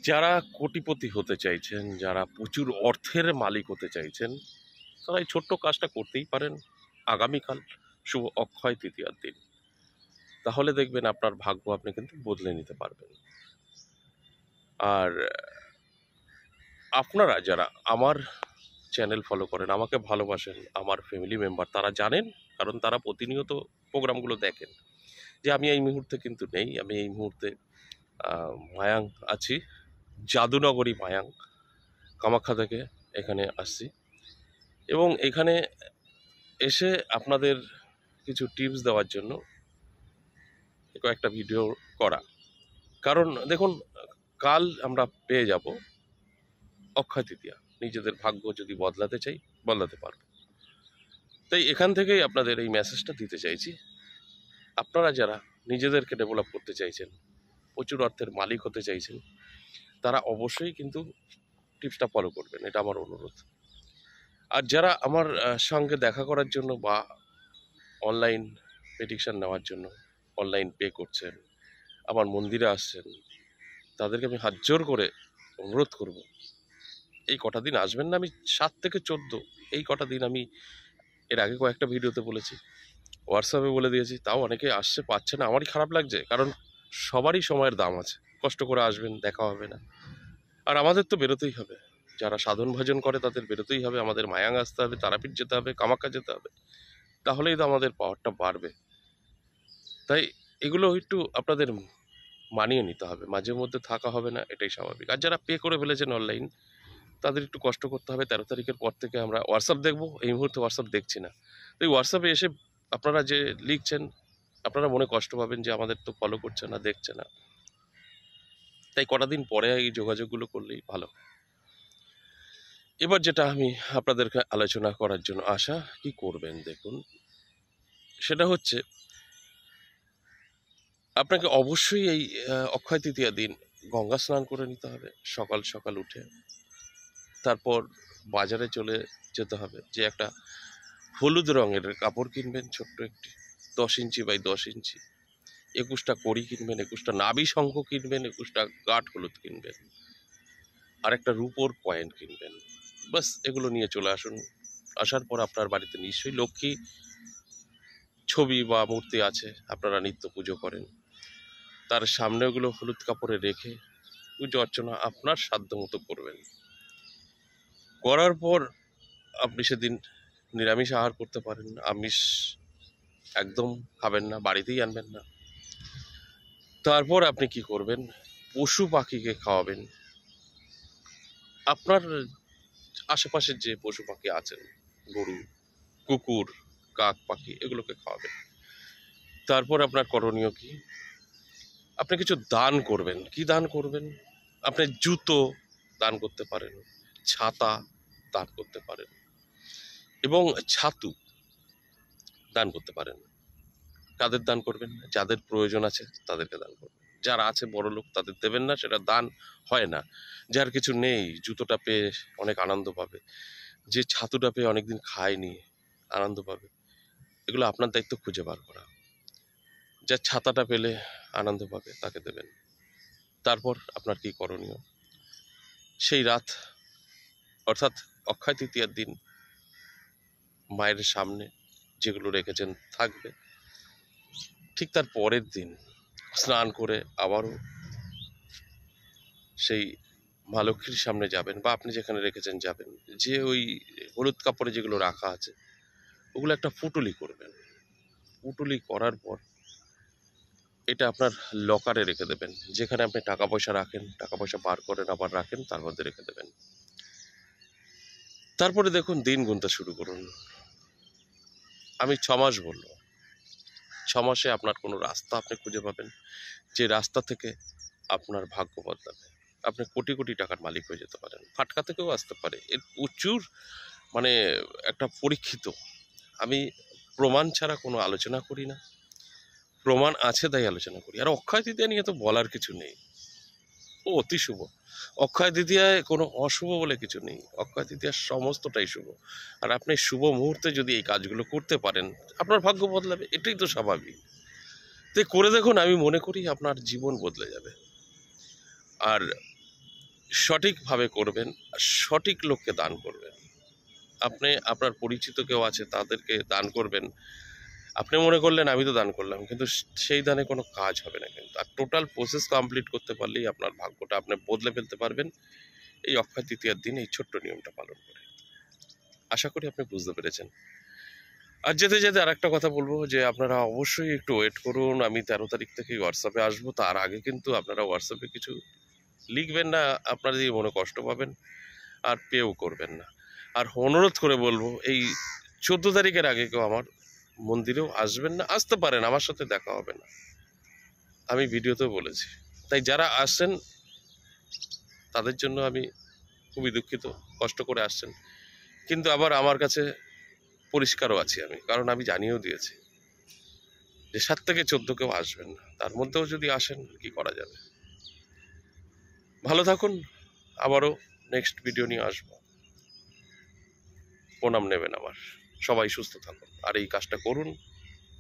যারা কোটিপতি হতে চাইছেন, যারা প্রচুর অর্থের মালিক হতে চাইছেন, তারা এই ছোট্ট কাজটা করতেই পারেন আগামীকাল শুভ অক্ষয় তৃতীয়ার দিন। তাহলে দেখবেন আপনার ভাগ্য আপনি কিন্তু বদলে নিতে পারবেন। আর আপনারা যারা আমার চ্যানেল ফলো করেন, আমাকে ভালোবাসেন, আমার ফ্যামিলি মেম্বার, তারা জানেন, কারণ তারা প্রতিনিয়ত প্রোগ্রামগুলো দেখেন, যে আমি এই মুহূর্তে কিন্তু নেই। আমি এই মুহূর্তে মায়াং আছি, জাদুনগরী মায়াং, কামাখ্যা থেকে এখানে আসছি এবং এখানে এসে আপনাদের কিছু টিপস দেওয়ার জন্য কয়েকটা ভিডিও করা। কারণ দেখুন, কাল আমরা পেয়ে যাব অক্ষয় তৃতীয়া। নিজেদের ভাগ্য যদি বদলাতে চাই, বদলাতে পারবো। তাই এখান থেকেই আপনাদের এই মেসেজটা দিতে চাইছি। আপনারা যারা নিজেদেরকে ডেভেলপ করতে চাইছেন, প্রচুর অর্থের মালিক হতে চাইছেন, তারা অবশ্যই কিন্তু টিপসটা ফলো করবেন, এটা আমার অনুরোধ। আর যারা আমার সঙ্গে দেখা করার জন্য বা অনলাইন প্রেডিকশন নেওয়ার জন্য অনলাইন পে করছেন, আমার মন্দিরে আসছেন, তাদেরকে আমি হাত জোর করে অনুরোধ করব, এই কটা দিন আসবেন না। আমি 7 থেকে 14 এই কটা দিন, আমি এর আগে কয়েকটা ভিডিওতে বলেছি, হোয়াটসঅ্যাপে বলে দিয়েছি, তাও অনেকে আসছে, পাচ্ছে না। আমারই খারাপ লাগছে, কারণ সবারই সময়ের দাম আছে। কষ্ট করে আসবেন, দেখা হবে না। আর আমাদের তো বেরোতেই হবে, যারা সাধন ভজন করে তাদের বেরোতেই হবে, আমাদের মায়াং আসতে হবে, তারাপীঠ যেতে হবে, কামাখ্যা যেতে হবে, তাহলেই তো আমাদের পাওয়ারটা বাড়বে। তাই এগুলো একটু আপনাদের মানিয়ে নিতে হবে, মাঝে মধ্যে থাকা হবে না, এটাই স্বাভাবিক। আর যারা পে করে ফেলেছেন অনলাইন, তাদের একটু কষ্ট করতে হবে। 13 তারিখের পর থেকে আমরা হোয়াটসঅ্যাপ দেখবো, এই মুহূর্তে হোয়াটসঅ্যাপ দেখছি না। তো এই হোয়াটসঅ্যাপে এসে আপনারা যে লিখছেন, আপনারা মনে কষ্ট পাবেন যে আমাদের তো ফলো করছে না, দেখছে না। তাই কটা দিন পরে এই যোগাযোগগুলো করলেই ভালো। এবার যেটা আমি আপনাদেরকে আলোচনা করার জন্য আসা, কি করবেন দেখুন, সেটা হচ্ছে আপনাকে অবশ্যই এই অক্ষয় তৃতীয়া দিন গঙ্গা স্নান করে নিতে হবে সকাল সকাল উঠে। তারপর বাজারে চলে যেতে হবে, যে একটা হলুদ রঙের কাপড় কিনবেন, ছোট্ট একটি 10 ইঞ্চি বাই 10 ইঞ্চি, 21টা কড়ি কিনবেন, 21টা নাভি শঙ্খ কিনবেন, 21টা গাঢ় হলুদ কিনবেন, আর একটা রূপোর কয়েন কিনবেন। বাস এগুলো নিয়ে চলে আসুন। আসার পর আপনার বাড়িতে নিশ্চয়ই লক্ষ্মী ছবি বা মূর্তি আছে, আপনারা নিত্য পুজো করেন, তার সামনে ওগুলো হলুদ কাপড়ে রেখে পুজো অর্চনা আপনার সাধ্য মতো করবেন। করার পর আপনি সেদিন নিরামিষ আহার করতে পারেন, আমিষ একদম খাবেন না, বাড়িতেই আনবেন না। তারপর আপনি কি করবেন, পশু পাখিকে খাওয়াবেন, আপনার আশেপাশের যে পশু পাখি আছেন, গরু, কুকুর, কাক, পাখি, এগুলোকে খাওয়াবেন। তারপর আপনার করণীয় কি, আপনি কিছু দান করবেন। কি দান করবেন, আপনি জুতো দান করতে পারেন, ছাতা দান করতে পারেন এবং ছাতু দান করতে পারেন। কাদের দান করবেন, যাদের প্রয়োজন আছে তাদেরকে দান করবেন। যারা আছে বড় লোক, তাদের দেবেন না, সেটা দান হয় না। যার কিছু নেই, জুতোটা পেয়ে অনেক আনন্দ পাবে, যে ছাতুটা পেয়ে অনেকদিন খায়নি, আনন্দ পাবে। এগুলো আপনার দায়িত্ব খুঁজে বার করা। যার ছাতাটা পেলে আনন্দ পাবে, তাকে দেবেন। তারপর আপনার কি করণীয়, সেই রাত অর্থাৎ অক্ষয় তৃতীয়ার দিন মায়ের সামনে যেগুলো রেখেছেন থাকবে। ঠিক তার পরের দিন স্নান করে আবারও সেই মা লক্ষ্মীর সামনে যাবেন, বা আপনি যেখানে রেখেছেন যাবেন, যে ওই হলুদ কাপড়ে যেগুলো রাখা আছে ওগুলো একটা পুটুলি করবেন। পুটুলি করার পর এটা আপনার লকারে রেখে দেবেন, যেখানে আপনি টাকা পয়সা রাখেন, টাকা পয়সা বার করেন আবার রাখেন, তার মধ্যে রেখে দেবেন। তারপরে দেখুন, দিন গুনতে শুরু করুন। আমি 6 মাস বললো, 6 মাসে আপনার কোনো রাস্তা আপনি খুঁজে পাবেন, যে রাস্তা থেকে আপনার ভাগ্য বদলাবে। আপনি কোটি কোটি টাকার মালিক হয়ে যেতে পারেন। ফাটকা থেকেও আসতে পারে। এর প্রচুর মানে একটা পরীক্ষিত। আমি প্রমাণ ছাড়া কোনো আলোচনা করি না, প্রমাণ আছে তাই আলোচনা করি। আর অক্ষয় তৃতীয়া নিয়ে তো বলার কিছু নেই, ও অতি শুভ। অক্ষয় তৃতীয়ায় কোনো অশুভ বলে কিছু নেই, অক্ষয় তৃতীয়ার সমস্তটাই শুভ। আর আপনি শুভ মুহূর্তে যদি এই কাজগুলো করতে পারেন, আপনার ভাগ্য বদলাবে, এটাই তো স্বাভাবিক। তাই করে দেখুন, আমি মনে করি আপনার জীবন বদলে যাবে। আর সঠিকভাবে করবেন, সঠিক লোককে দান করবেন। আপনি আপনার পরিচিত কেউ আছে তাদেরকে দান করবেন, আপনি মনে করলেন আমি তো দান করলাম, কিন্তু সেই দানে কোনো কাজ হবে না কিন্তু। আর টোটাল প্রসেস কমপ্লিট করতে পারলেই আপনার ভাগ্যটা আপনি বদলে ফেলতে পারবেন এই অক্ষয় তৃতীয়ার দিন এই ছোট্ট নিয়মটা পালন করে। আশা করি আপনি বুঝতে পেরেছেন। আর যেতে যেতে আর একটা কথা বলবো যে আপনারা অবশ্যই একটু ওয়েট করুন। আমি 13 তারিখ থেকে হোয়াটসঅ্যাপে আসবো, তার আগে কিন্তু আপনারা হোয়াটসঅ্যাপে কিছু লিখবেন না, আপনারা দিয়ে মনে কষ্ট পাবেন আর পেও করবেন না। আর অনুরোধ করে বলবো এই 14 তারিখের আগে কেউ আমার মন্দিরেও আসবেন না, আসতে পারেন, আমার সাথে দেখা হবে না, আমি ভিডিওতেও বলেছি। তাই যারা আসছেন তাদের জন্য আমি খুবই দুঃখিত, কষ্ট করে আসছেন, কিন্তু আবার আমার কাছে পরিষ্কারও আছি আমি, কারণ আমি জানিয়েও দিয়েছি যে 7 থেকে 14 কেউ আসবেন না, তার মধ্যেও যদি আসেন কি করা যাবে। ভালো থাকুন, আবারও নেক্সট ভিডিও নিয়ে আসবো। প্রণাম নেবেন আমার। সবাই সুস্থ থাকুন আর এই কাজটা করুন,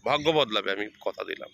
ভাগ্য বদলাবে, আমি কথা দিলাম।